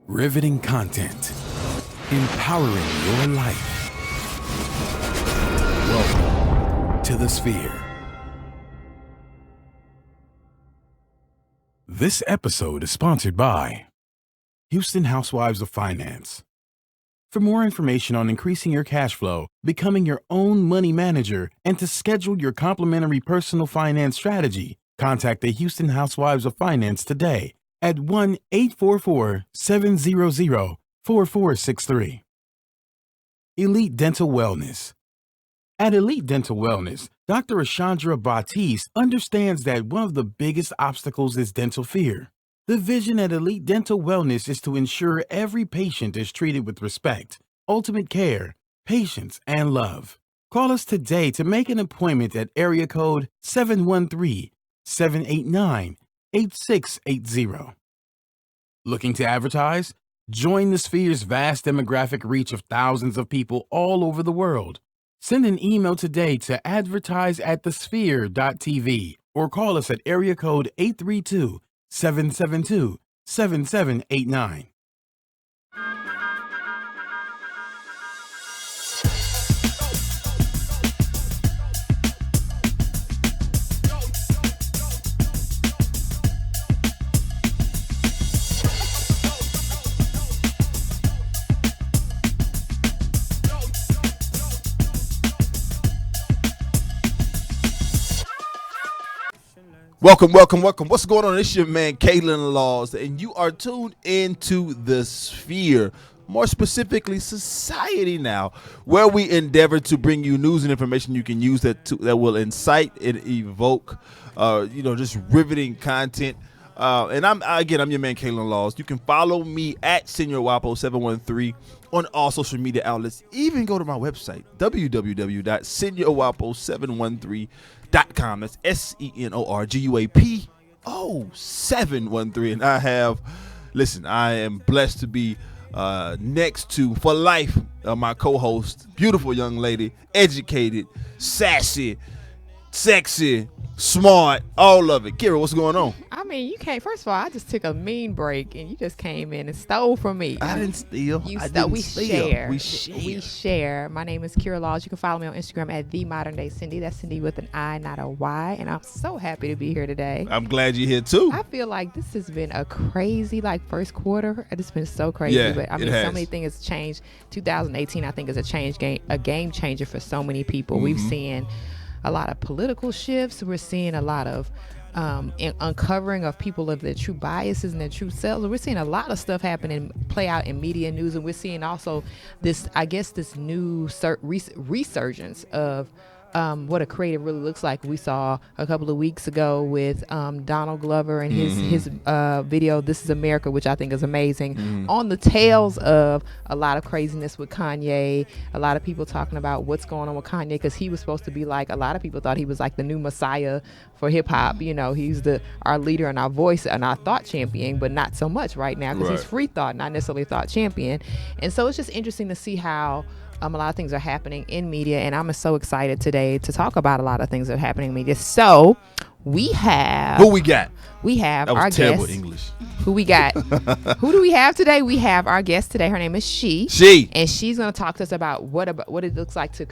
Riveting content. Empowering your life. Welcome to the Sphere. This episode is sponsored by Houston Housewives of Finance. For more information on increasing your cash flow, becoming your own money manager, and to schedule your complimentary personal finance strategy, contact the Houston Housewives of Finance today at 1-844-700-4463. Elite Dental Wellness. At Elite Dental Wellness, Dr. Ashandra Batiste understands that one of the biggest obstacles is dental fear. The vision at Elite Dental Wellness is to ensure every patient is treated with respect, ultimate care, patience, and love. Call us today to make an appointment at area code 713-789-8680. Looking to advertise? Join the Sphere's vast demographic reach of thousands of people all over the world. Send an email today to advertise@thesphere.tv or call us at area code 832-772-7789. Welcome. What's going on? It's your man, Kalen Laws, and you are tuned into the Sphere, more specifically, Society Now, where we endeavor to bring you news and information you can use that will incite and evoke, just riveting content. And I'm your man, Kalen Laws. You can follow me at SeniorWapo713 on all social media outlets. Even go to my website, www.SeniorWapo713.com. That's SENORGUAPO713. And I am blessed to be next to, for life, my co-host, beautiful young lady, educated, sassy, sexy, smart, all of it. Kira, what's going on? I mean, you can't. First of all, I just took a mean break, and you just came in and stole from me. I didn't steal. We share. We share. My name is Kira Laws. You can follow me on Instagram at @TheModernDayCindy. That's Cindy with an I, not a Y. And I'm so happy to be here today. I'm glad you're here too. I feel like this has been a crazy first quarter. It's been so crazy. Yeah, but I mean, so many things has changed. 2018, I think, is a game changer for so many people. Mm-hmm. We've seen a lot of political shifts. We're seeing a lot of uncovering of people of their true biases and their true selves. We're seeing a lot of stuff play out in media news, and we're seeing also this new resurgence of what a creative really looks like. We saw a couple of weeks ago with Donald Glover and his video, This Is America, which I think is amazing, on the tails of a lot of craziness with Kanye. A lot of people talking about what's going on with Kanye, because he was supposed to be a lot of people thought he was like the new messiah for hip hop. You know, he's our leader and our voice and our thought champion, but not so much right now, because he's free thought, not necessarily thought champion. And so it's just interesting to see how a lot of things are happening in media, and I'm so excited today to talk about a lot of things that are happening in media. So we have who we got. We have that was our terrible guest. English. Who we got? Who do we have today? We have our guest today. Her name is She, and she's going to talk to us about what it looks like to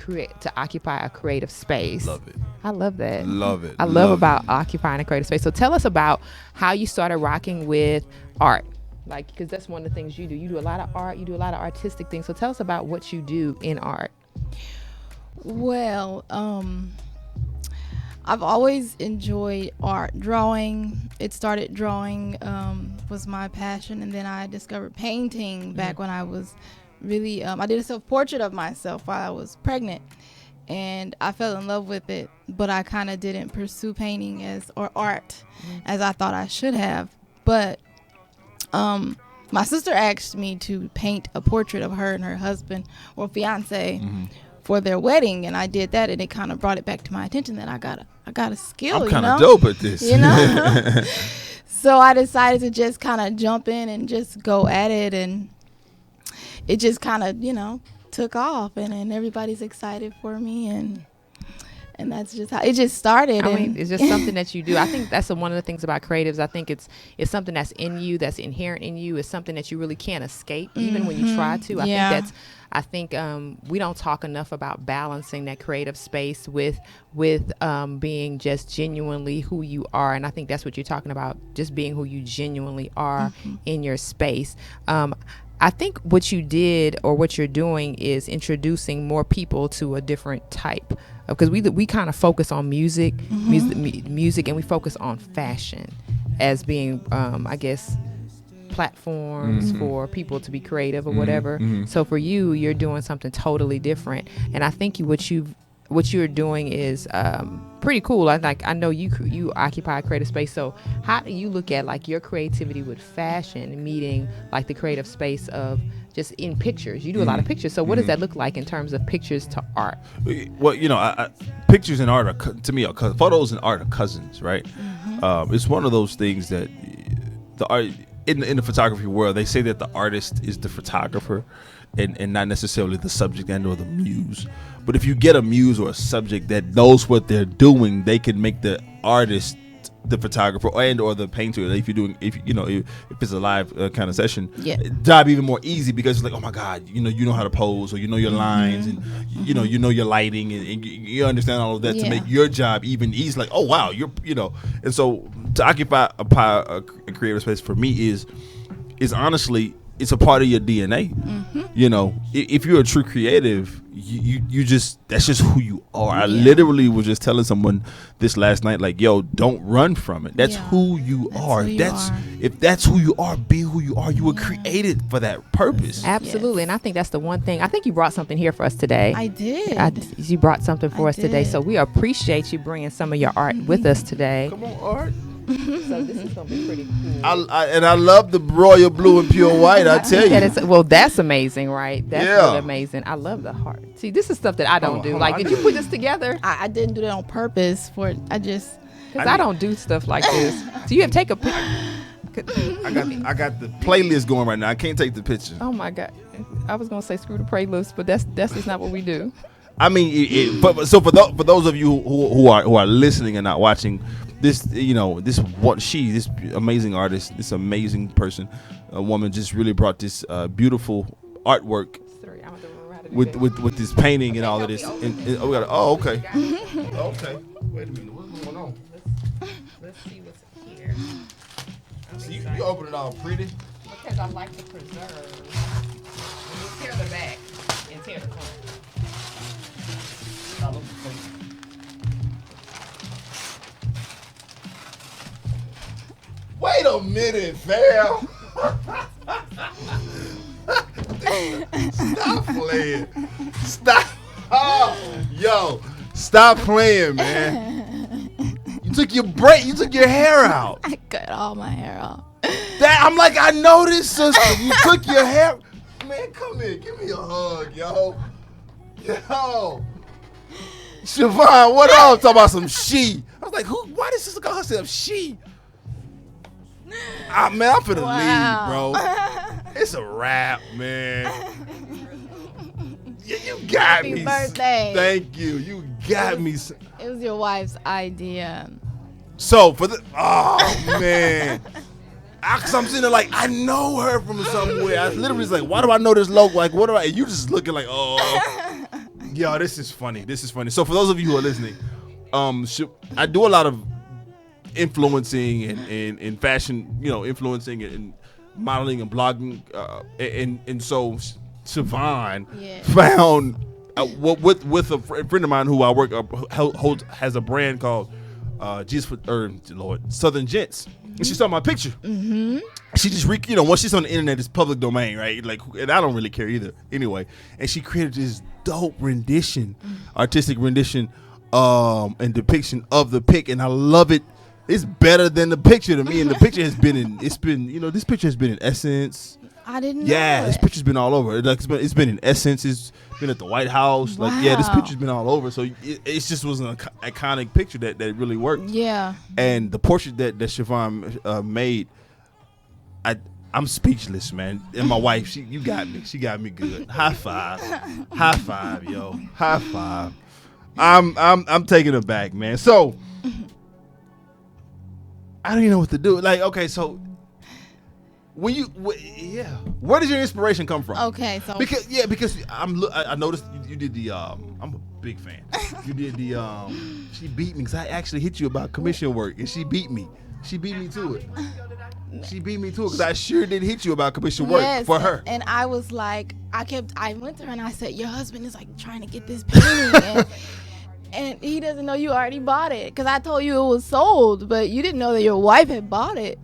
occupy a creative space. Love it. I love that. Love it. I love about occupying a creative space. So tell us about how you started rocking with art. Because that's one of the things you do. You do a lot of art. You do a lot of artistic things. So tell us about what you do in art. Well, I've always enjoyed art. Drawing. Drawing was my passion. And then I discovered painting back when I was really, I did a self-portrait of myself while I was pregnant. And I fell in love with it. But I kind of didn't pursue painting or art as I thought I should have. But my sister asked me to paint a portrait of her and her husband or fiance for their wedding, and I did that, and it kind of brought it back to my attention that I got a skill. I'm kind of dope at this, So I decided to just kind of jump in and just go at it, and it just kind of took off, and everybody's excited for me, and And that's just how it just started. I mean, it's just something that you do. I think that's one of the things about creatives. I think it's something that's in you, that's inherent in you. It's something that you really can't escape, even when you try to. I think we don't talk enough about balancing that creative space with being just genuinely who you are. And I think that's what you're talking about, just being who you genuinely are in your space. I think what you did or what you're doing is introducing more people to a different type, because we kind of focus on music, and we focus on fashion as being, I guess, platforms for people to be creative or whatever. So for you, you're doing something totally different, and I think what you're doing is pretty cool. I know you occupy a creative space. So how do you look at like your creativity with fashion meeting like the creative space of just in pictures? You do a lot of pictures. So what does that look like in terms of pictures to art? Well, pictures and art to me are photos and art are cousins, right? It's one of those things that the art in the photography world, they say that the artist is the photographer and not necessarily the subject and or the muse. But if you get a muse or a subject that knows what they're doing, they can make the artist the photographer and or the painter. If it's a live kind of session, job even more easy, because it's like, oh my God, you know how to pose, or you know your lines, and you know your lighting, and you understand all of that to make your job even easy. Like, oh wow, and so to occupy a creative space for me is honestly, it's a part of your DNA. If you're a true creative, you just, that's just who you are. I literally was just telling someone this last night, like, yo, don't run from it. That's who you are. If that's who you are, be who you are. You were created for that purpose. Absolutely. And I think that's the one thing. I think you brought something here for us today. I did. You brought something for us today. So we appreciate you bringing some of your art with us today. Come on, art. So this is gonna be pretty cool. I love the royal blue and pure white. I tell you. Well, that's amazing, right? That's really amazing. I love the heart. See, this is stuff that I don't do. Like, did you put this together? I didn't do that on purpose. Because I don't do stuff like this. So you have to take a picture. I got the playlist going right now. I can't take the picture. Oh my God! I was gonna say screw the playlist, but that's just not what we do. I mean, but so for those of you who are listening and not watching, this amazing artist, this amazing person, a woman, just really brought this beautiful artwork with this painting and all of this. Okay. Okay. Wait a minute, what's going on? Let's see what's here. So you open it all pretty. Because I like to preserve. You tear the back and tear the front. Wait a minute, fam. Stop playing. Stop. Oh, yo, stop playing, man. You took your break. You took your hair out. I cut all my hair off. I'm like, I noticed, sister. You took your hair. Man, come here. Give me a hug, yo. Yo. Shervonne, what up? Talking about some she. I was like, who? Why does sister call herself she? Man, I'm finna leave, bro. It's a wrap, man. Yeah, you got me. Happy birthday. Thank you. You got me. It was your wife's idea. So oh man. Cause I'm sitting there like, I know her from somewhere. I literally was like, why do I know this logo? Like, what do I? And you just looking like, oh. Yo, this is funny. So for those of you who are listening, I do a lot of influencing and fashion, influencing and modeling and blogging, and so Shervonne found with a friend of mine who I work has a brand called Southern Gents. And she saw my picture. She just once she's on the internet, it's public domain, right? Like, and I don't really care either. Anyway, and she created this dope rendition, artistic rendition, and depiction of the pic, and I love it. It's better than the picture to me, and the picture has been this picture has been in Essence. I didn't know. Yeah, this picture's been all over. Like, it's been in Essence. It's been at the White House. Wow. Like, yeah, this picture's been all over. So it just was an iconic picture that really worked. Yeah. And the portrait that Shervonne made, I'm speechless, man. And my wife, you got me. She got me good. High five, yo. High five. I'm taken aback, man. So I don't even know what to do. Like, okay, so when where does your inspiration come from? Okay, so because I noticed you did the I'm a big fan. You did the she beat me because I actually hit you about commission work and she beat me. She beat me to it. She beat me to it because I sure did hit you about commission work for her. And I was like, I went to her and I said, your husband is like trying to get this painting. And he doesn't know you already bought it because I told you it was sold, but you didn't know that your wife had bought it.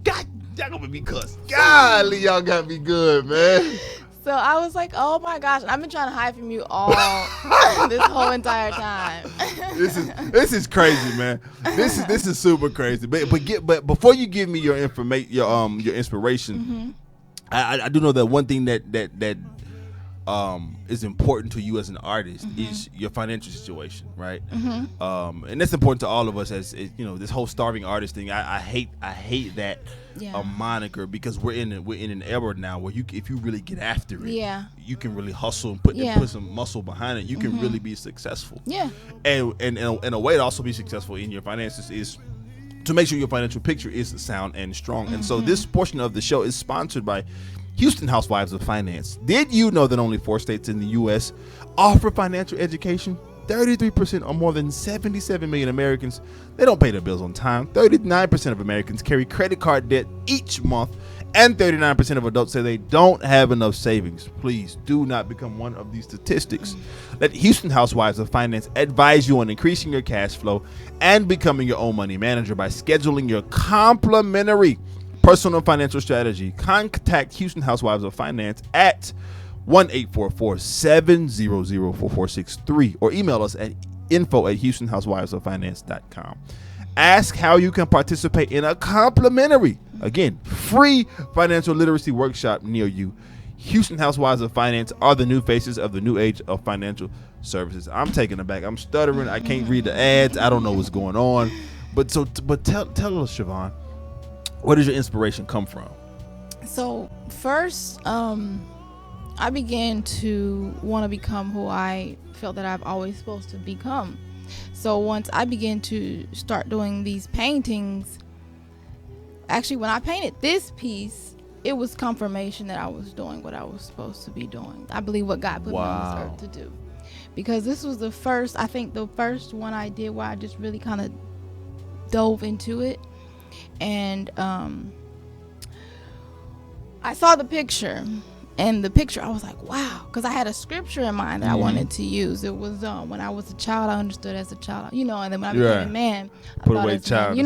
God, y'all gonna be cussed. Golly, y'all got me good, man. So I was like, oh my gosh, I've been trying to hide from you all this whole entire time. This is crazy, man. This is super crazy. But before you give me your your inspiration, I do know that one thing that is important to you as an artist is your financial situation, right? And that's important to all of us as you know, this whole starving artist thing. I hate that moniker because we're in an era now where if you really get after it, you can really hustle and put some muscle behind it. You can really be successful. And in a way to also be successful in your finances is to make sure your financial picture is sound and strong. And so this portion of the show is sponsored by Houston Housewives of Finance. Did you know that only 4 states in the U.S. offer financial education? 33% or more than 77 million Americans, they don't pay their bills on time. 39% of Americans carry credit card debt each month, and 39% of adults say they don't have enough savings. Please do not become one of these statistics. Let Houston Housewives of Finance advise you on increasing your cash flow and becoming your own money manager by scheduling your complimentary personal financial strategy. Contact Houston Housewives of Finance at 1-844-700-4463 or email us at info@houstonhousewivesoffinance.com. Ask how you can participate in a complimentary, again, free financial literacy workshop near you. Houston Housewives of Finance are the new faces of the new age of financial services. I'm taken aback. I'm stuttering. I can't read the ads. I don't know what's going on. But tell us, Shervonne, where does your inspiration come from? So first, I began to want to become who I felt that I've always supposed to become. So once I began to start doing these paintings, actually when I painted this piece, it was confirmation that I was doing what I was supposed to be doing. I believe what God put me on this earth to do. Because this was the first one I did where I just really kind of dove into it. And I saw the picture. And the picture, I was like, wow, because I had a scripture in mind that I wanted to use. It was when I was a child, I understood as a child, and then when I became a man, I put thought away as child, a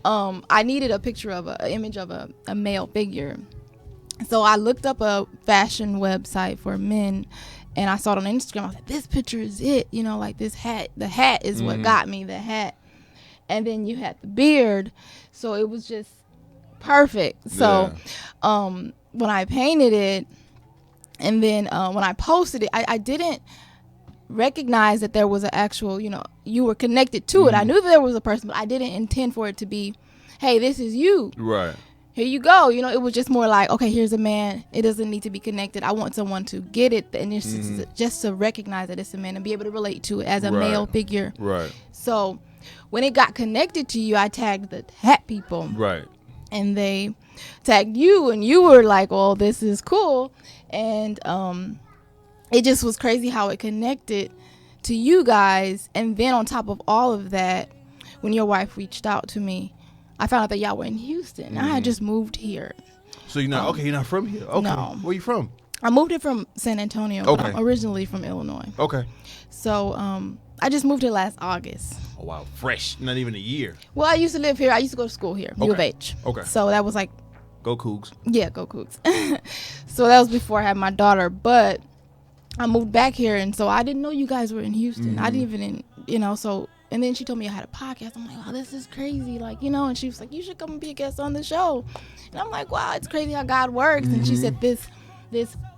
man, I needed a picture of an image of a male figure. So I looked up a fashion website for men, and I saw it on Instagram. I was like, this picture is it, like this hat. The hat is what got me, the hat. And then you had the beard, so it was just perfect. So, when I painted it, and then when I posted it, I didn't recognize that there was an actual, you were connected to it. I knew there was a person, but I didn't intend for it to be, hey, this is you. Right. Here you go. It was just more like, okay, here's a man. It doesn't need to be connected. I want someone to get it, and just to recognize that it's a man and be able to relate to it as a male figure. Right. So when it got connected to you, I tagged the hat people. Right. And they tagged you, and you were like, well, this is cool. And it just was crazy how it connected to you guys. And then on top of all of that, when your wife reached out to me, I found out that y'all were in Houston. I had just moved here. So you're not you're not from here? Okay. No. Where you from? I moved here from San Antonio. Okay. But I'm originally from Illinois. Okay. So I just moved here last August. Oh, wow. Fresh. Not even a year. Well, I used to live here. I used to go to school here, U of H. Okay. So that was like, go Cougs. Yeah, go Cougs. So that was before I had my daughter. But I moved back here, and so I didn't know you guys were in Houston. I didn't even, so, and then she told me I had a podcast. I'm like, oh, this is crazy. Like, and she was like, you should come and be a guest on the show. And I'm like, wow, it's crazy how God works. And she said this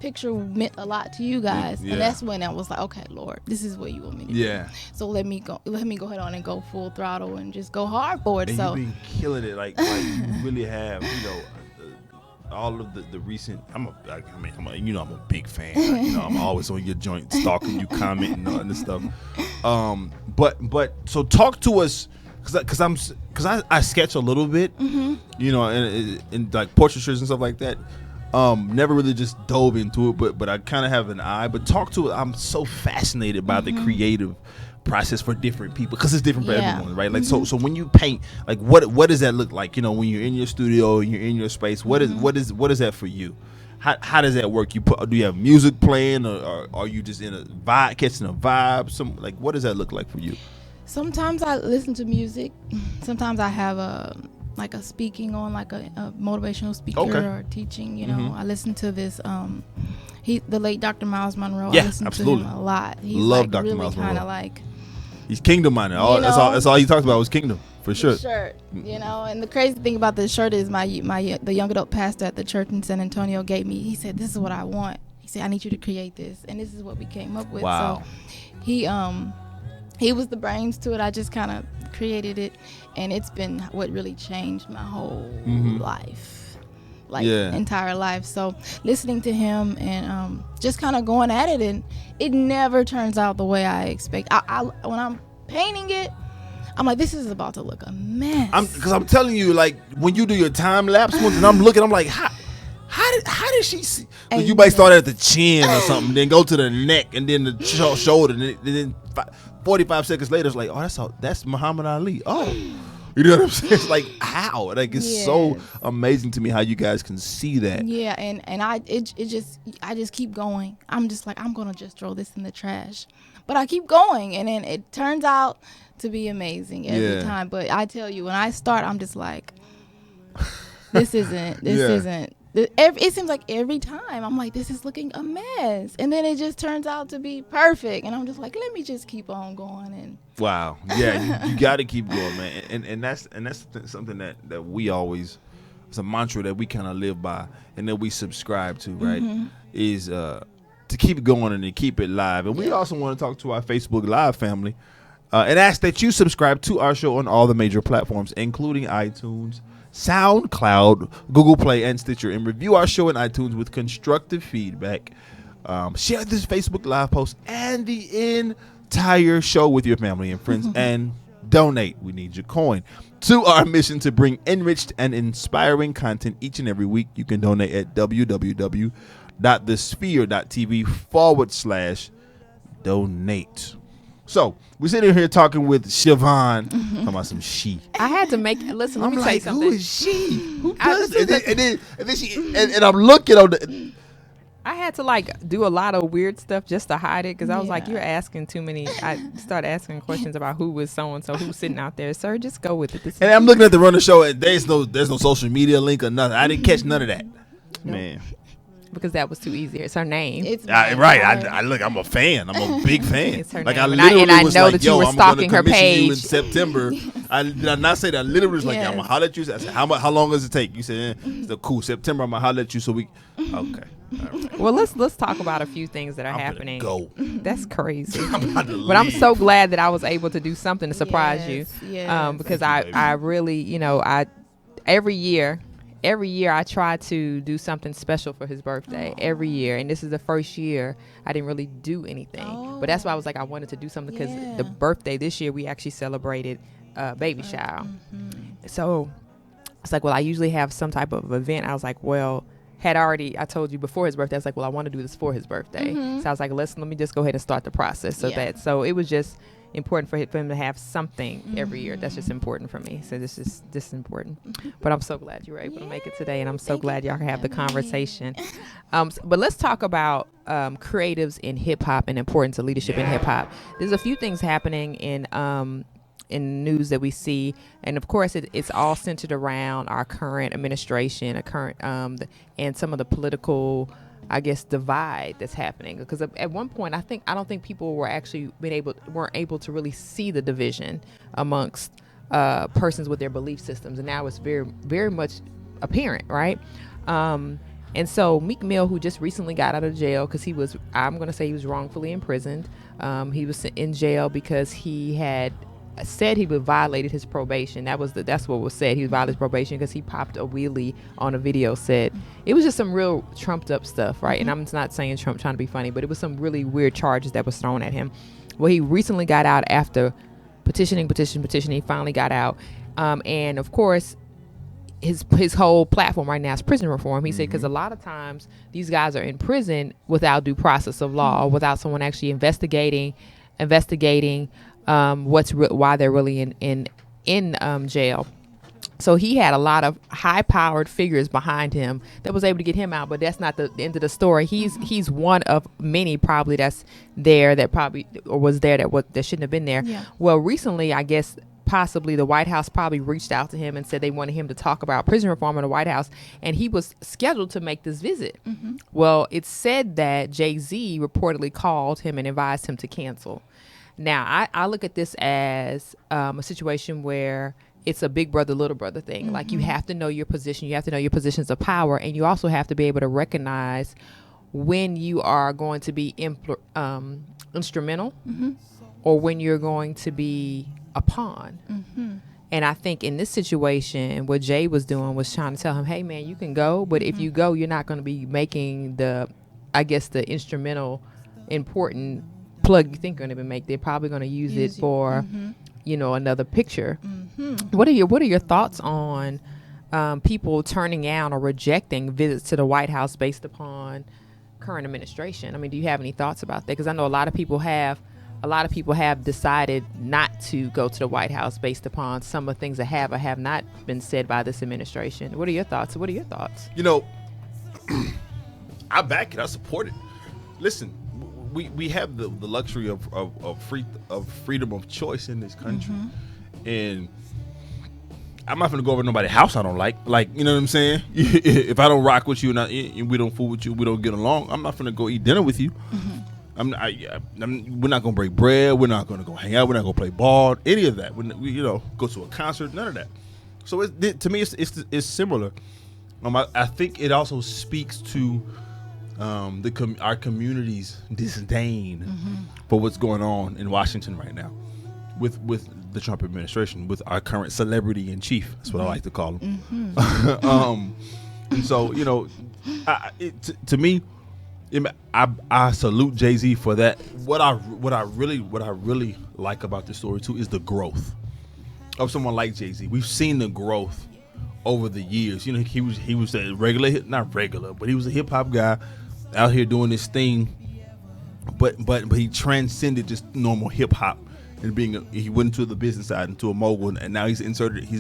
picture meant a lot to you guys. And that's when I was like, okay, Lord, this is what you want me to do. So let me go ahead on and go full throttle and just go hard for it. And so you've been killing it like you really have, all of the recent. I'm a big fan. I'm always on your joint, stalking you, commenting on this stuff. But so talk to us, because I sketch a little bit, and like portraitures and stuff like that. Never really just dove into it, but I kind of have an eye. But talk to it. I'm so fascinated by the creative process for different people, because it's different for everyone, right? Like so when you paint, like what does that look like? When you're in your studio and you're in your space, what is that for you? How does that work? Do you have music playing, or are you just in a vibe, catching a vibe? What does that look like for you? Sometimes I listen to music. Sometimes I have a speaking on, like a motivational speaker or teaching. I listen to this the late Dr. Miles Monroe. I listen to him a lot. He's Love Dr. really Miles kind of Monroe. He's kingdom minded. That's all he talked about was kingdom, for sure. Shirt, and the crazy thing about this shirt is the young adult pastor at the church in San Antonio gave me. He said, "This is what I want." He said, "I need you to create this," and this is what we came up with. Wow. So he was the brains to it. I just kind of created it, and it's been what really changed my whole life, entire life. So listening to him and just kind of going at it, and it never turns out the way I expect. I when I'm painting it, I'm like, this is about to look a mess. Because I'm telling you, like, when you do your time lapse ones, and I'm looking, I'm like, how did she see? You might start at the chin or something, then go to the neck, and then the shoulder, and then 45 seconds later, it's like, oh, that's Muhammad Ali. Oh, you know what I'm saying? It's like, how? Like, it's so amazing to me how you guys can see that. Yeah, and I just keep going. I'm just like, I'm gonna just throw this in the trash, but I keep going, and then it turns out to be amazing every time. But I tell you, when I start, I'm just like, this isn't. It seems like every time I'm like, this is looking a mess, and then it just turns out to be perfect, and I'm just like, let me just keep on going. And wow, yeah, you got to keep going, man, and that's something that we always, it's a mantra that we kind of live by and that we subscribe to, right? Is to keep going and to keep it live. And we also want to talk to our Facebook Live family and ask that you subscribe to our show on all the major platforms, including iTunes, SoundCloud, Google Play, and Stitcher, and review our show in iTunes with constructive feedback. Share this Facebook Live post and the entire show with your family and friends, and donate. We need your coin to our mission to bring enriched and inspiring content each and every week. You can donate at www.thesphere.tv/donate. So we're sitting here talking with Shervonne, talking about some she. I had to make listen. Let me tell you something. Who is she? Who does it? And then she and I'm looking on the. I had to do a lot of weird stuff just to hide it, because I was like, you're asking too many. I started asking questions about who was so and so, who's sitting out there. Sir, just go with it. And I'm looking at the Runner Show, and there's no social media link or nothing. I didn't catch none of that, man. Because that was too easy. It's her name. it's Right. I look. I'm a fan. I'm a big fan. It's her like name. I literally I was know like, that yo, you were I'm stalking gonna her commission you in page. September. Did I not say that? I literally was like, yeah, I'm gonna holler at you. I said, how long does it take? You said, cool. September. I'm gonna holler at you. So we. Okay. All right. Well, let's talk about a few things that are happening. Go. That's crazy. But I'm so glad that I was able to do something to surprise you. Yes. Because Thank you, I really, every year I try to do something special for his birthday every year, and this is the first year I didn't really do anything. But that's why I was like, I wanted to do something, because the birthday this year we actually celebrated baby shower. So it's like, well, I usually have some type of event. I was like, well, I told you before his birthday, I was like, well, I want to do this for his birthday. So I was like, let me just go ahead and start the process. So it was just important for him to have something every year. That's just important for me. So this is important. But I'm so glad you were able to make it today, and I'm so glad y'all can have the conversation. But let's talk about creatives in hip hop and importance of leadership in hip hop. There's a few things happening in news that we see, and of course it's all centered around our current administration, and some of the political, I guess, divide that's happening. Because at one point, I don't think people were actually weren't able to really see the division amongst persons with their belief systems, and now it's very, very much apparent, right? And so Meek Mill, who just recently got out of jail because I'm going to say he was wrongfully imprisoned. He was in jail because he had said he violated his probation. That's what was said. He violated his probation because he popped a wheelie on a video set. It was just some real trumped up stuff, right? And I'm not saying Trump trying to be funny, but it was some really weird charges that was thrown at him. Well, he recently got out after petitioning. He finally got out, and of course, his whole platform right now is prison reform. He said because a lot of times these guys are in prison without due process of law, or without someone actually investigating why they're really in jail. So he had a lot of high-powered figures behind him that was able to get him out, but that's not the end of the story. He's one of many probably that's there that probably or was there that shouldn't have been there. Yeah. Well, recently, I guess possibly the White House probably reached out to him and said they wanted him to talk about prison reform in the White House, and he was scheduled to make this visit. Well, it's said that Jay-Z reportedly called him and advised him to cancel. Now, I look at this as a situation where it's a big brother, little brother thing. Like, you have to know your position. You have to know your positions of power. And you also have to be able to recognize when you are going to be instrumental or when you're going to be a pawn. And I think in this situation, what Jay was doing was trying to tell him, hey, man, you can go. But if you go, you're not going to be making the instrumental, important plug you think you're going to make. They're probably going to use it for another picture. What are your thoughts on people turning down or rejecting visits to the White House based upon current administration? I mean, do you have any thoughts about that? Because I know a lot of people have decided not to go to the White House based upon some of the things that have or have not been said by this administration. What are your thoughts? I back it. I support it. Listen, we have the luxury of freedom of choice in this country, and I'm not gonna go over to nobody's house I don't like. Like, you know what I'm saying? If I don't rock with you and we don't fool with you, we don't get along, I'm not gonna go eat dinner with you. We're not gonna break bread. We're not gonna go hang out. We're not gonna play ball. Any of that. We go to a concert. None of that. So to me, it's similar. I think it also speaks to our community's disdain for what's going on in Washington right now with the Trump administration, with our current celebrity in chief. That's what I like to call him. And so, to me, I salute Jay-Z for that. What I really like about this story too is the growth of someone like Jay-Z. We've seen the growth over the years. He was a not regular, but he was a hip hop guy out here doing this thing. But he transcended just normal hip hop and he went into the business side, into a mogul, and now he's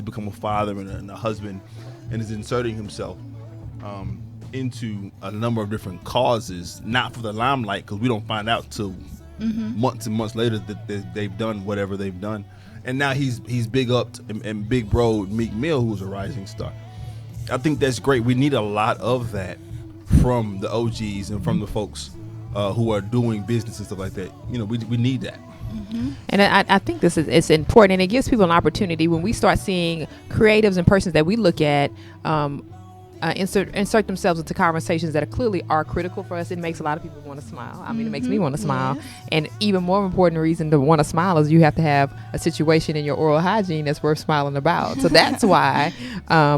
become a father and a husband, and is inserting himself into a number of different causes, not for the limelight, because we don't find out till months and months later that they've done whatever they've done. And now he's big upped and big bro Meek Mill, who's a rising star. I think that's great. We need a lot of that from the OGs and from the folks who are doing business and stuff like that. We need that. And I think it's important, and it gives people an opportunity when we start seeing creatives and persons that we look at insert themselves into conversations that clearly are critical for us. It makes a lot of people want to smile. I mean, it makes me want to smile. Yes. And even more important reason to want to smile is you have to have a situation in your oral hygiene that's worth smiling about. So that's why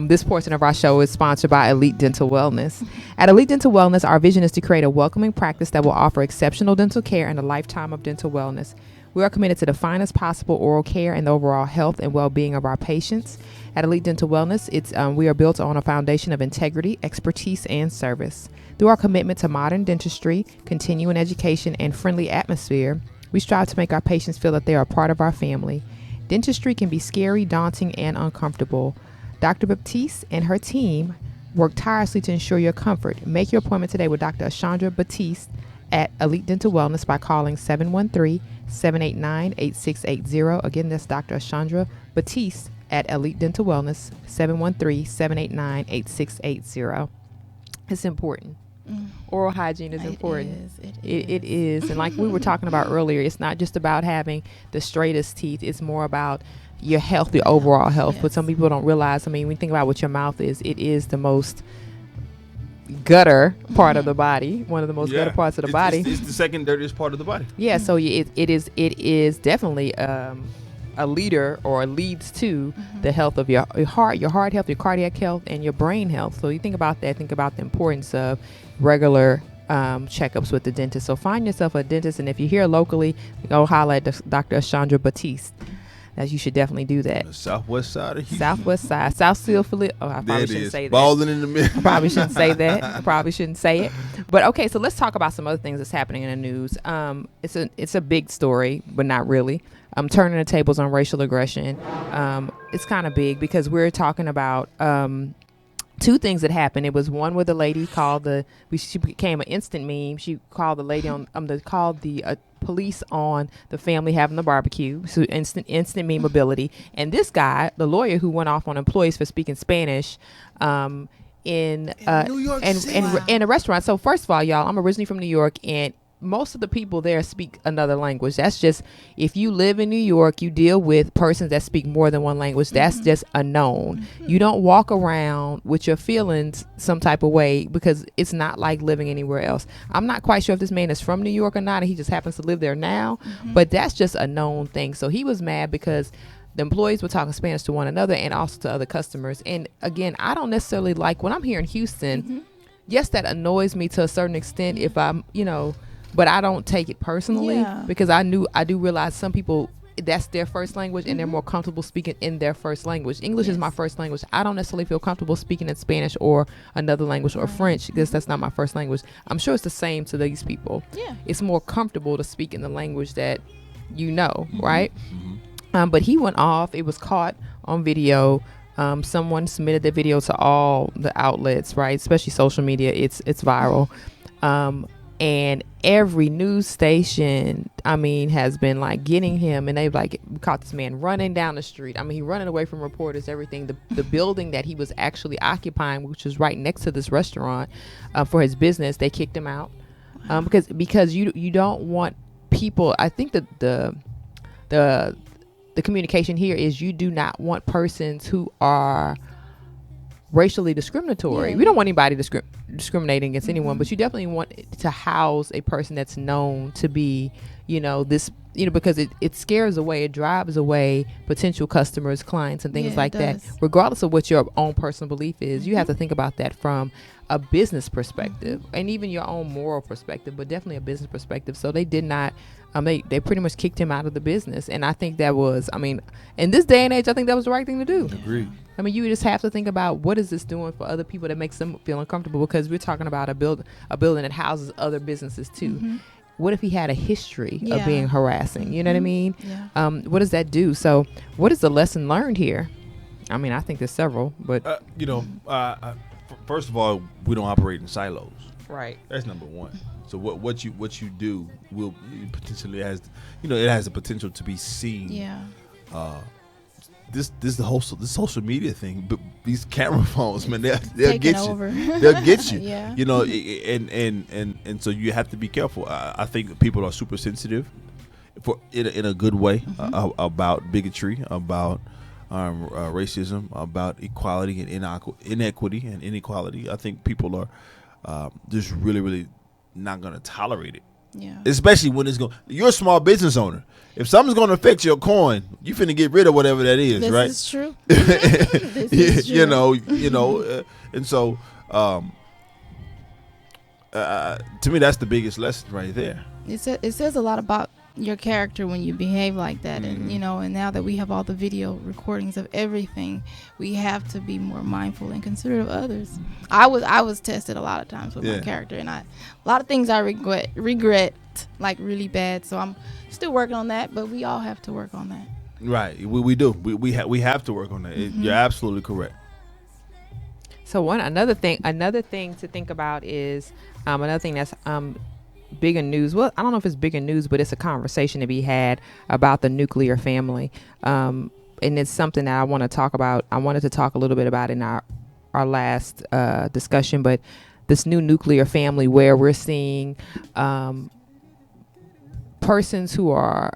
this portion of our show is sponsored by Elite Dental Wellness. At Elite Dental Wellness, our vision is to create a welcoming practice that will offer exceptional dental care and a lifetime of dental wellness. We are committed to the finest possible oral care and the overall health and well-being of our patients. At Elite Dental Wellness, we are built on a foundation of integrity, expertise, and service. Through our commitment to modern dentistry, continuing education, and friendly atmosphere, we strive to make our patients feel that they are a part of our family. Dentistry can be scary, daunting, and uncomfortable. Dr. Baptiste and her team work tirelessly to ensure your comfort. Make your appointment today with Dr. Ashandra Baptiste at Elite Dental Wellness by calling 713-789-8680. Again, that's Dr. Ashandra Baptiste at Elite Dental Wellness, 713-789-8680. It's important. Oral hygiene is important. It is. And like we were talking about earlier, it's not just about having the straightest teeth. It's more about your health, your overall health. Yes. But some people don't realize, when you think about what your mouth is, it is the most gutter part of the body, one of the most gutter parts of the body. It's the second dirtiest part of the body. Yeah, so it is definitely a leader or leads to the health of your heart health, your cardiac health, and your brain health. So you think about that. Think about the importance of regular checkups with the dentist. So find yourself a dentist, and if you're here locally, go holler at Dr. Ashandra Batiste. That you should definitely do that. On the southwest side of Houston. Southwest side, South Seal, Philly. Oh, I probably shouldn't say that. Balling in the middle. I probably shouldn't say that. I probably shouldn't say it. But okay, so let's talk about some other things that's happening in the news. It's a big story, but not really. Turning the tables on racial aggression. It's kind of big because we're talking about two things that happened. It was one where the lady she became an instant meme. She called the lady on called the police on the family having the barbecue. So instant meme ability. And this guy, the lawyer who went off on employees for speaking Spanish, in New York City. in a restaurant. So first of all, y'all, I'm originally from New York, and most of the people there speak another language. That's just, if you live in New York, you deal with persons that speak more than one language. That's just a known. You don't walk around with your feelings some type of way because it's not like living anywhere else. I'm not quite sure if this man is from New York or not, and he just happens to live there now, but that's just a known thing. So he was mad because the employees were talking Spanish to one another and also to other customers. And again, I don't necessarily like, when I'm here in Houston, yes, that annoys me to a certain extent if I'm, but I don't take it personally because I do realize some people, that's their first language and they're more comfortable speaking in their first language. English is my first language. I don't necessarily feel comfortable speaking in Spanish or another language or French because that's not my first language. I'm sure it's the same to these people. Yeah. It's more comfortable to speak in the language that right? But he went off. It was caught on video. Someone submitted the video to all the outlets, right? Especially social media. It's viral. And every news station, has been like getting him, and they've like caught this man running down the street. He running away from reporters, everything. The building that he was actually occupying, which was right next to this restaurant, for his business, they kicked him out. Because you don't want people. I think that the communication here is you do not want persons who are racially discriminatory. We don't want anybody discriminating against anyone, but you definitely want to house a person that's known to be, this, because it scares away, it drives away potential customers, clients, and things like that. Regardless of what your own personal belief is, you have to think about that from a business perspective and even your own moral perspective, but definitely a business perspective. So they did not, they pretty much kicked him out of the business. And I think that was, in this day and age, I think that was the right thing to do. Agreed. You just have to think about what is this doing for other people that makes them feel uncomfortable, because we're talking about a building that houses other businesses too. What if he had a history of being harassing? You know what I mean? Yeah. What does that do? So what is the lesson learned here? I think there's several, but first of all, we don't operate in silos. Right. That's number one. So what you do will potentially it has the potential to be seen. Yeah. This social media thing, but these camera phones, man, they'll get you. They'll get you. Yeah. And so you have to be careful. I think people are super sensitive, in a good way, about bigotry, about racism, about equality and inequity and inequality. I think people are just really, really not going to tolerate it. Yeah. Especially when you're a small business owner. If something's going to affect your coin, you finna get rid of whatever that is, right? This is true. This is true. And so, to me, that's the biggest lesson right there. It says a lot about your character when you behave like that, and and now that we have all the video recordings of everything, we have to be more mindful and considerate of others. I was tested a lot of times with my character, and a lot of things I regret like really bad. So I'm still working on that, but we all have to work on that. Right, we do. We have to work on that. You're absolutely correct. So another thing to think about is another thing that's bigger news. Well, I don't know if it's bigger news, but it's a conversation to be had about the nuclear family. And it's something that I want to talk about. I wanted to talk a little bit about in our last discussion, but this new nuclear family where we're seeing persons who are,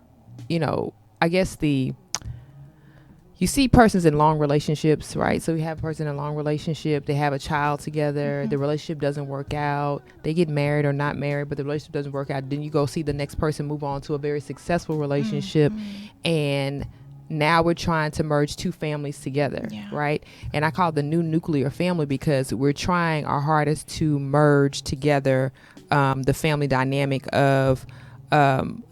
I guess you see persons in long relationships, right? So you have a person in a long relationship, they have a child together, the relationship doesn't work out, they get married or not married, but the relationship doesn't work out. Then you go see the next person move on to a very successful relationship, and now we're trying to merge two families together, right? And I call it the new nuclear family because we're trying our hardest to merge together the family dynamic of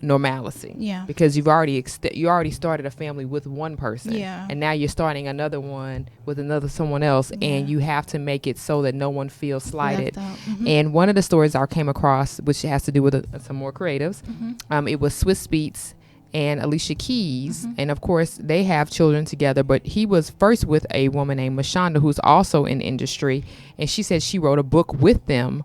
normalcy. Yeah. Because you already started a family with one person. Yeah. And now you're starting another one with someone else, and you have to make it so that no one feels slighted. And one of the stories I came across, which has to do with some more creatives, it was Swiss Beats and Alicia Keys, and of course they have children together, but he was first with a woman named Mashonda, who's also in industry, and she said she wrote a book with them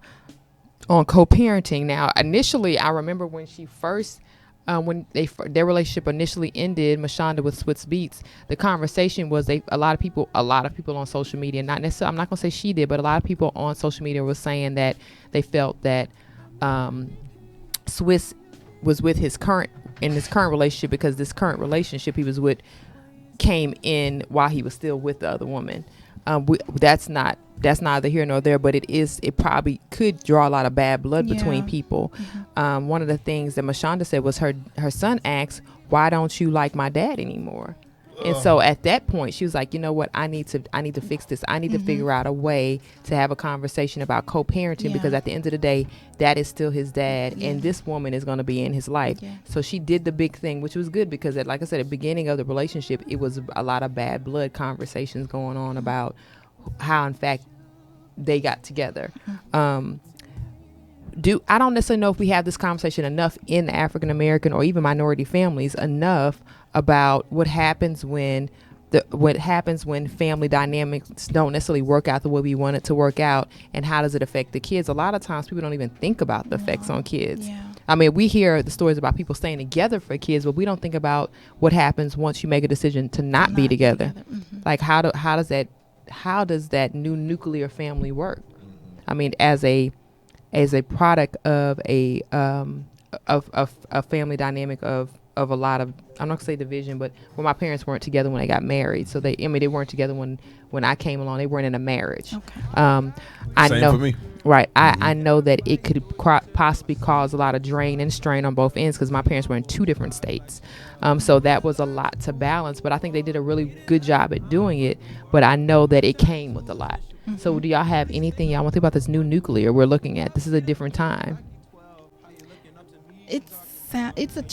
on co-parenting. Now, initially, I remember when she first, when their relationship initially ended, Mashonda with Swiss Beats, the conversation was a lot of people on social media, not necessarily, I'm not gonna say she did, but a lot of people on social media were saying that they felt that Swiss was with his current relationship because this current relationship he was with came in while he was still with the other woman. That's neither here nor there, but it probably could draw a lot of bad blood between people. One of the things that Mashonda said was her son asked, "Why don't you like my dad anymore?" And so at that point she was like, you know what, I need to fix this. I need to figure out a way to have a conversation about co-parenting, because at the end of the day, that is still his dad, and this woman is going to be in his life. So she did the big thing, which was good, because like I said, at the beginning of the relationship, it was a lot of bad blood conversations going on about how in fact they got together. I don't necessarily know if we have this conversation enough in the African American or even minority families enough about what happens when family dynamics don't necessarily work out the way we want it to work out, and how does it affect the kids. A lot of times people don't even think about the effects on kids. I mean, we hear the stories about people staying together for kids, but we don't think about what happens once you make a decision to not be together. Like how does that new nuclear family work? I mean, as a product of a family dynamic of a lot of, I'm not gonna say division, but my parents weren't together when they got married. So they weren't together when I came along. They weren't in a marriage. Same for me. Right. I know that it could possibly cause a lot of drain and strain on both ends, because my parents were in two different states. So that was a lot to balance, but I think they did a really good job at doing it. But I know that it came with a lot. So do y'all have anything y'all want to think about this new nuclear we're looking at? This is a different time. It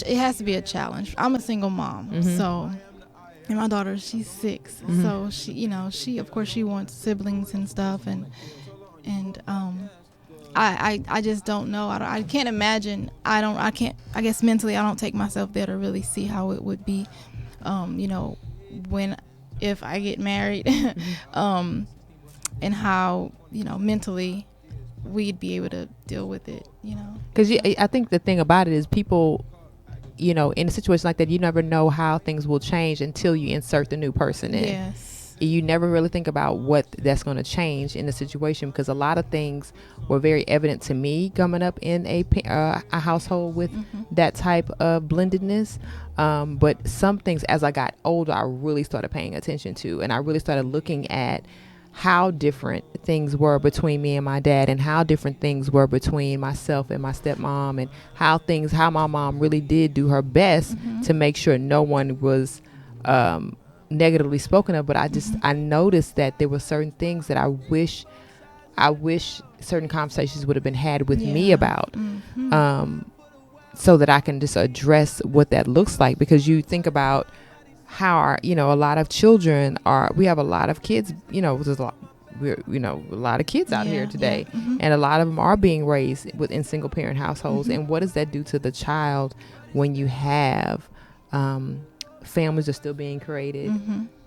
has to be a challenge. I'm a single mom, so, and my daughter, she's 6, so she of course she wants siblings and stuff, and I just don't know. I can't imagine. I guess mentally I don't take myself there to really see how it would be, if I get married, and how mentally we'd be able to deal with it, because I think the thing about it is people, in a situation like that, you never know how things will change until you insert the new person in. Yes. You never really think about what that's going to change in the situation, because a lot of things were very evident to me coming up in a household with that type of blendedness. But some things, as I got older, I really started paying attention to, and I really started looking at how different things were between me and my dad, and how different things were between myself and my stepmom, and how my mom really did do her best to make sure no one was negatively spoken of. But I noticed that there were certain things that I wish certain conversations would have been had with me about, so that I can just address what that looks like. Because you think about how a lot of children we have a lot of kids, there's a lot of kids out here today, and a lot of them are being raised within single parent households. And what does that do to the child when you have families are still being created?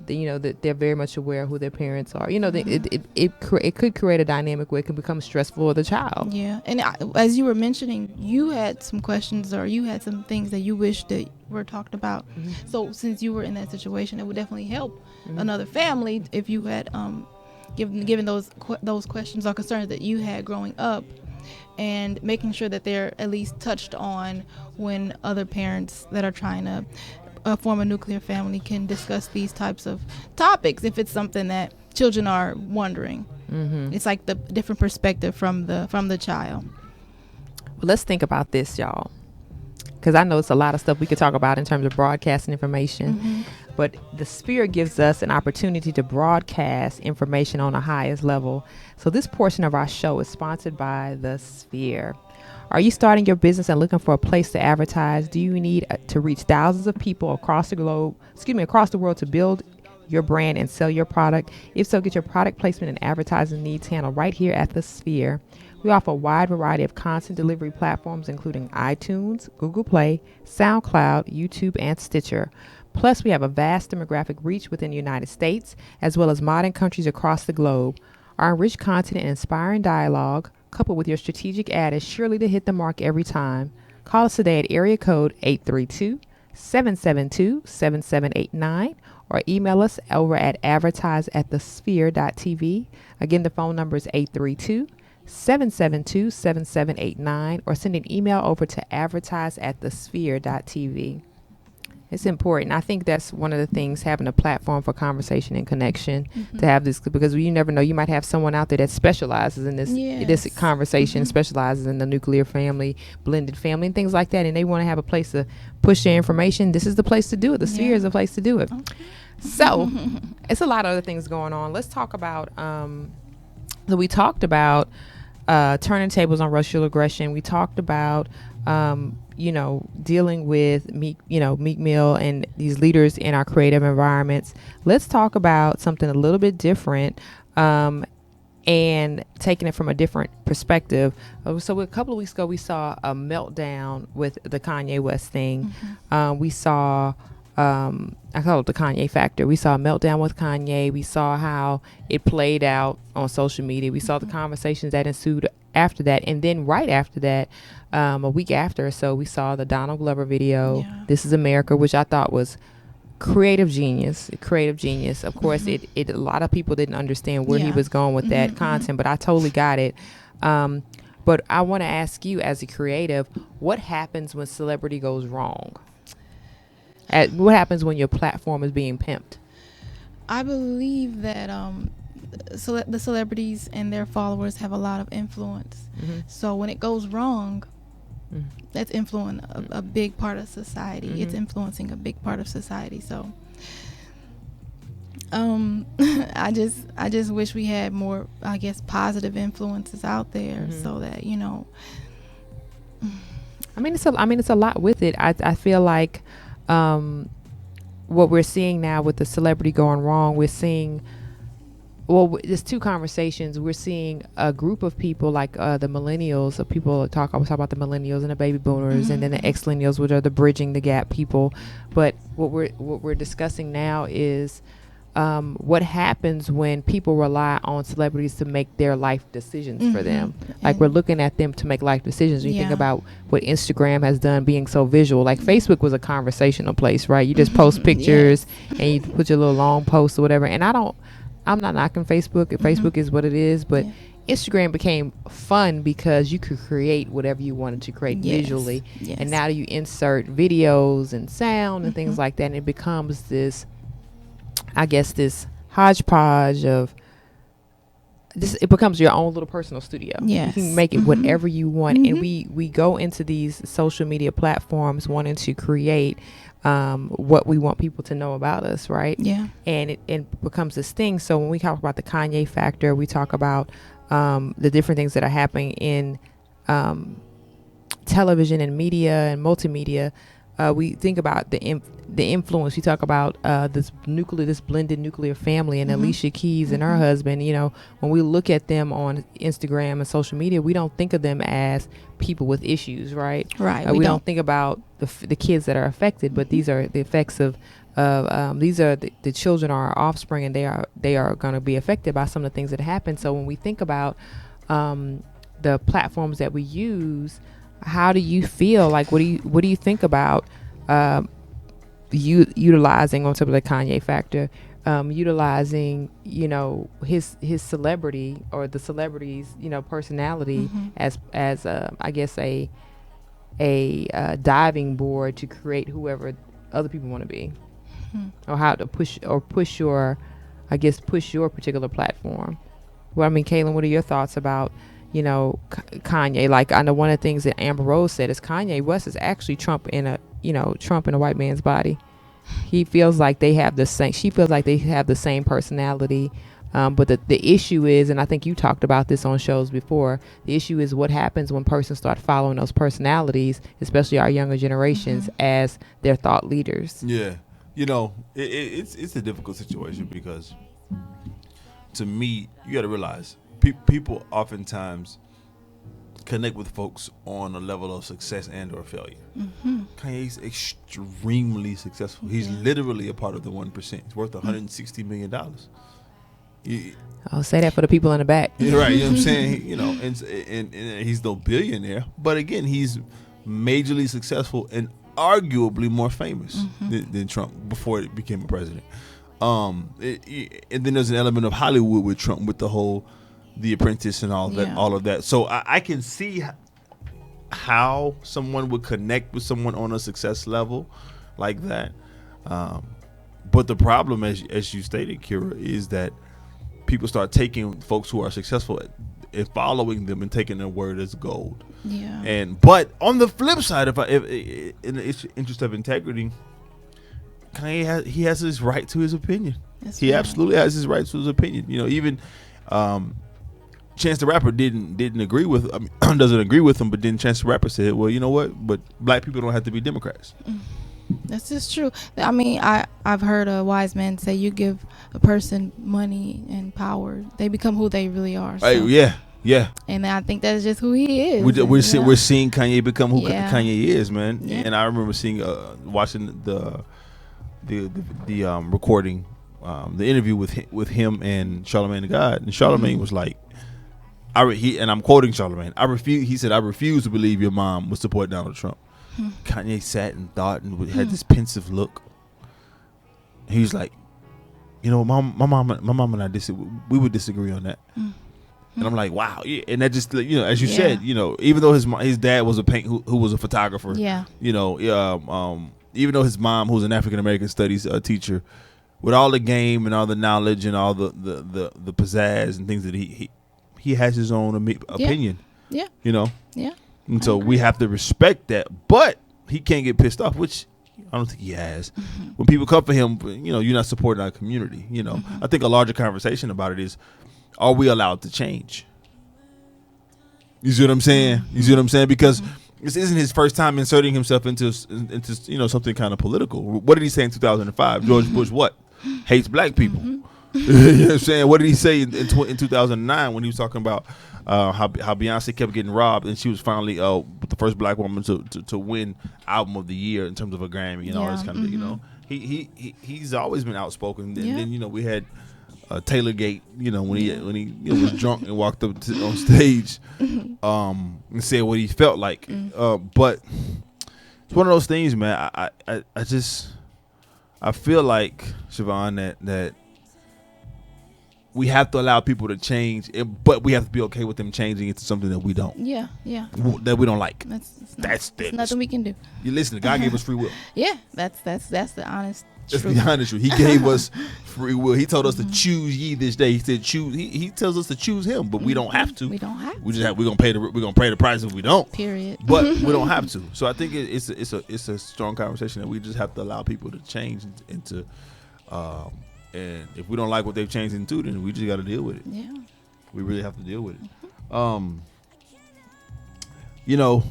That they're very much aware of who their parents are. It could create a dynamic where it can become stressful for the child. And as you were mentioning, you had some questions, or you had some things that you wish that were talked about. So since you were in that situation, it would definitely help another family if you had given those questions or concerns that you had growing up, and making sure that they're at least touched on when other parents that are trying to form a nuclear family can discuss these types of topics, if it's something that children are wondering. It's like the different perspective from the child. Well, let's think about this, y'all, because I know it's a lot of stuff we could talk about in terms of broadcasting information. but the Sphere gives us an opportunity to broadcast information on the highest level. So this portion of our show is sponsored by the Sphere. Are you starting your business and looking for a place to advertise? Do you need to reach thousands of people across the world to build your brand and sell your product? If so, get your product placement and advertising needs handled right here at the Sphere. We offer a wide variety of content delivery platforms, including iTunes, Google Play, SoundCloud, YouTube, and Stitcher. Plus, we have a vast demographic reach within the United States, as well as modern countries across the globe. Our enriched content and inspiring dialogue, coupled with your strategic ad, is surely to hit the mark every time. Call us today at area code 832-772-7789 or email us over at advertise@thesphere.tv. Again, the phone number is 832-772-7789 or send an email over to advertise@thesphere.tv. It's important. I think that's one of the things, having a platform for conversation and connection, to have this, because you never know, you might have someone out there that specializes in this this conversation, specializes in the nuclear family, blended family, and things like that, and they want to have a place to push their information. This is the place to do it. The Sphere is the place to do it. Okay. So it's a lot of other things going on. Let's talk about so we talked about turning tables on racial aggression. We talked about dealing with Meek Mill and these leaders in our creative environments. Let's talk about something a little bit different, and taking it from a different perspective. So a couple of weeks ago, we saw a meltdown with the Kanye West thing. We saw, I call it the Kanye factor. We saw a meltdown with Kanye. We saw how it played out on social media. We saw the conversations that ensued after that. And then right after that, a week after or so, we saw the Donald Glover video, This Is America, which I thought was creative genius. Of course, it a lot of people didn't understand where he was going with that content, but I totally got it. But I want to ask you, as a creative, what happens when celebrity goes wrong? What happens when your platform is being pimped? I believe that the celebrities and their followers have a lot of influence. So when it goes wrong, that's influencing a big part of society. It's influencing a big part of society. So I just wish we had more, I guess, positive influences out there, so that I mean, it's a lot with it. I feel like what we're seeing now with the celebrity going wrong, we're seeing, there's two conversations. We're seeing a group of people like the millennials. I always talk about the millennials and the baby boomers, and then the ex-millennials, which are the bridging the gap people. But what we're discussing now is what happens when people rely on celebrities to make their life decisions for them. Like, we're looking at them to make life decisions. When you think about what Instagram has done, being so visual. Like, Facebook was a conversational place, right? You just post pictures and you put your little long posts or whatever. And I'm not knocking Facebook. Facebook is what it is, but Instagram became fun because you could create whatever you wanted to create visually. And now you insert videos and sound and things like that, and it becomes this, I guess, this hodgepodge of this. It becomes your own little personal studio. You can make it whatever you want. And we go into these social media platforms wanting to create what we want people to know about us, right? And it becomes this thing. So when we talk about the Kanye factor, we talk about the different things that are happening in television and media and multimedia. We think about the influence. We talk about this blended nuclear family, and Alicia Keys and her husband. When we look at them on Instagram and social media, we don't think of them as people with issues, right? We don't think about the kids that are affected, but these are the effects of these are the children are our offspring, and they are going to be affected by some of the things that happen. So when we think about the platforms that we use, how do you feel? Like, what do you think about utilizing, on top of the Kanye factor, utilizing his celebrity, or the celebrity's personality as I guess a diving board to create whoever other people want to be, or how to push your particular platform. Well, I mean, Kaylin, what are your thoughts about Kanye? Like, I know one of the things that Amber Rose said is Kanye West is actually Trump in a white man's body. he feels like they have the same. She feels like they have the same personality. But the issue is, and I think you talked about this on shows before, the issue is what happens when persons start following those personalities, especially our younger generations, as their thought leaders. Yeah. You know, it's a difficult situation because, to me, you got to realize people oftentimes connect with folks on a level of success and or failure. Kanye's extremely successful. He's literally a part of the 1%. He's worth $160 million. I'll say that for the people in the back. Yeah, right, you know what I'm saying? You know, and he's no billionaire, but again, he's majorly successful and arguably more famous than Trump before he became a president. And then there's an element of Hollywood with Trump, with the whole The Apprentice and all of that. So I can see how someone would connect with someone on a success level like that. But the problem, as you stated, Kira, is that people start taking folks who are successful and following them and taking their word as gold. Yeah. But on the flip side, if in the interest of integrity, Kanye has his right to his opinion. He absolutely has his right to his opinion. You know, even Chance the Rapper didn't agree with. Doesn't agree with him, but then Chance the Rapper said, "Well, you know what? But black people don't have to be Democrats." That's just true. I mean, I've heard a wise man say, you give a person money and power, they become who they really are. So. Yeah. And I think that's just who he is. We're seeing Kanye become who Kanye is, man. Yeah. And I remember watching the recording, the interview with him and Charlamagne the God, and Charlamagne was like, and I'm quoting Charlamagne. He said, "I refuse to believe your mom would support Donald Trump." Kanye sat and thought and had this pensive look. He was like, "You know, my mom and I we would disagree on that." And I'm like, wow. Yeah. And that just, you know, as you said, you know, even though his dad was who was a photographer, you know, even though his mom, who's an African American studies teacher, with all the game and all the knowledge and all the pizzazz and things that he has his own opinion. Yeah. You know. Yeah. And so we have to respect that, but he can't get pissed off, which I don't think he has. When people come for him, you know, you're not supporting our community. You know, I think a larger conversation about it is, are we allowed to change? You see what I'm saying? Because this isn't his first time inserting himself into you know, something kind of political. What did he say in 2005? George Bush hates black people. You know what I'm saying? What did he say in 2009 when he was talking about how Beyonce kept getting robbed and she was finally the first black woman to win album of the year in terms of a Grammy and all this kind of thing, you know? He's always been outspoken. And then, you know, we had Taylorgate, you know, when he you know, was drunk and walked up on stage and said what he felt like. But it's one of those things, man. I feel like, Shervonne, that we have to allow people to change, but we have to be okay with them changing into something that we don't. Yeah. That we don't like. That's nothing we can do. You listen, God gave us free will. Yeah, that's the honest. That's the honest truth. He gave us free will. He told us to choose ye this day. He said choose. He tells us to choose him, but we don't have to. We don't have. We just have. We're gonna pay the price if we don't. Period. But we don't have to. So I think it's a strong conversation that we just have to allow people to change into. And if we don't like what they've changed into, then we just got to deal with it. Yeah. We really have to deal with it. You know,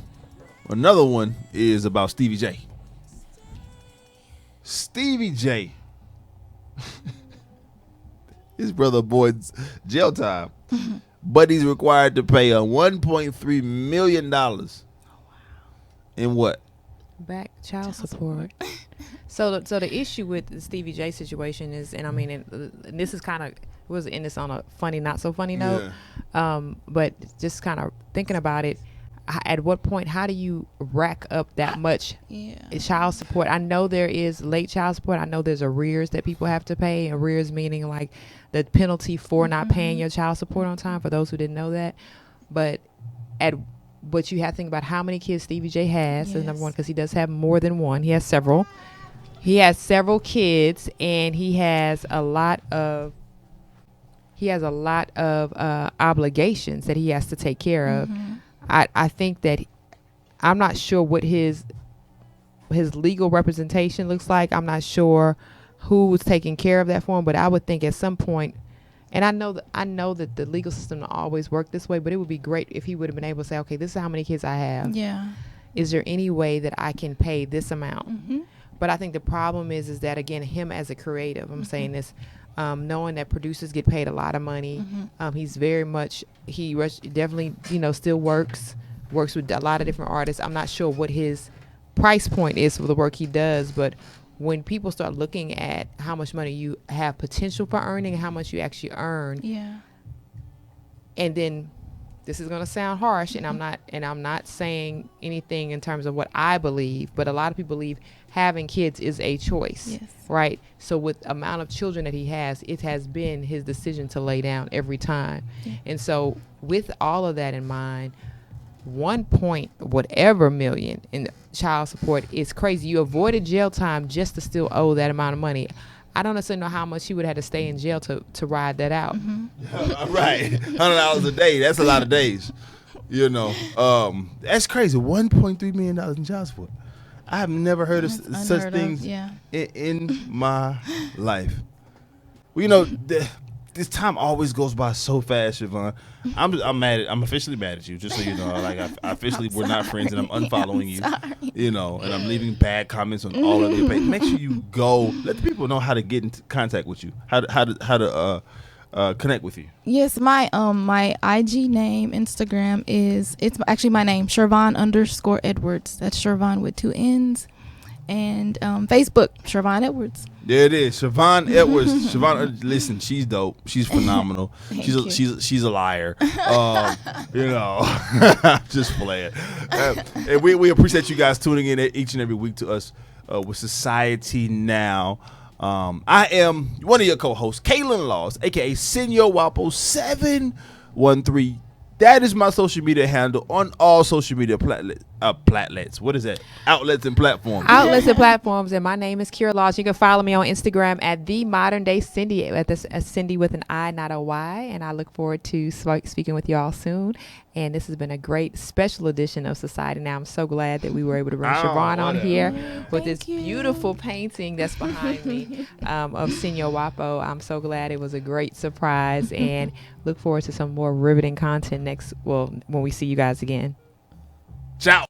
another one is about Stevie J. Stevie J. His brother avoids jail time, but he's required to pay $1.3 million. In what? Back child support. So the issue with the Stevie J situation is, and I mean, and this is kind of was in this on a funny, not so funny note, but just kind of thinking about it. At what point, how do you rack up that much child support? I know there is late child support. I know there's arrears that people have to pay. Arrears meaning like the penalty for not paying your child support on time, for those who didn't know that. But you have to think about how many kids Stevie J has. Yes. That's number one, because he does have more than one. He has several. He has several kids, and he has a lot of obligations that he has to take care of. I think that I'm not sure what his legal representation looks like. I'm not sure who was taking care of that for him, but I would think at some point, and I know that the legal system don't always work this way, but it would be great if he would have been able to say, okay, this is how many kids I have. Yeah. Is there any way that I can pay this amount? Mm-hmm. But I think the problem is that, again, him as a creative, I'm saying this, knowing that producers get paid a lot of money. He's very much, definitely, still works with a lot of different artists. I'm not sure what his price point is for the work he does, but when people start looking at how much money you have potential for earning and how much you actually earn, and then this is going to sound harsh, and I'm not saying anything in terms of what I believe, but a lot of people believe having kids is a choice, right? So with the amount of children that he has, it has been his decision to lay down every time. And so with all of that in mind, 1 point whatever million in child support is crazy. You avoided jail time just to still owe that amount of money. I don't necessarily know how much he would have to stay in jail to ride that out. Right. $100 a day. That's a lot of days. That's crazy. $1.3 million in child support. I have never heard of such things in my life. Well, this time always goes by so fast, Shervonne. I'm mad. I'm officially mad at you, just so you know. Like I officially we're not friends, and I'm unfollowing you. And I'm leaving bad comments on all of your pages. Make sure you go. Let the people know how to get into contact with you. How to connect with you. Yes, my IG name, Instagram it's actually my name, Shervonne_Edwards. That's Shervonne with 2 N's. And Facebook, Shervonne Edwards. There it is, Shervonne Edwards. Shervonne, listen, she's dope. She's phenomenal. she's a liar. Just playing. And we appreciate you guys tuning in each and every week to us with Society Now. I am one of your co-hosts, Kaylin Laws, aka Senor Wapo 713. That is my social media handle on all social media outlets. What is that? Outlets and platforms. Outlets and platforms. And my name is Kira Laws. You can follow me on Instagram at the modern day Cindy, Cindy with an I, not a Y. And I look forward to speaking with you all soon. And this has been a great special edition of Society Now. I'm so glad that we were able to bring Shervonne on here with this beautiful painting that's behind me of Senor Wapo. I'm so glad it was a great surprise, and look forward to some more riveting content when we see you guys again. Ciao.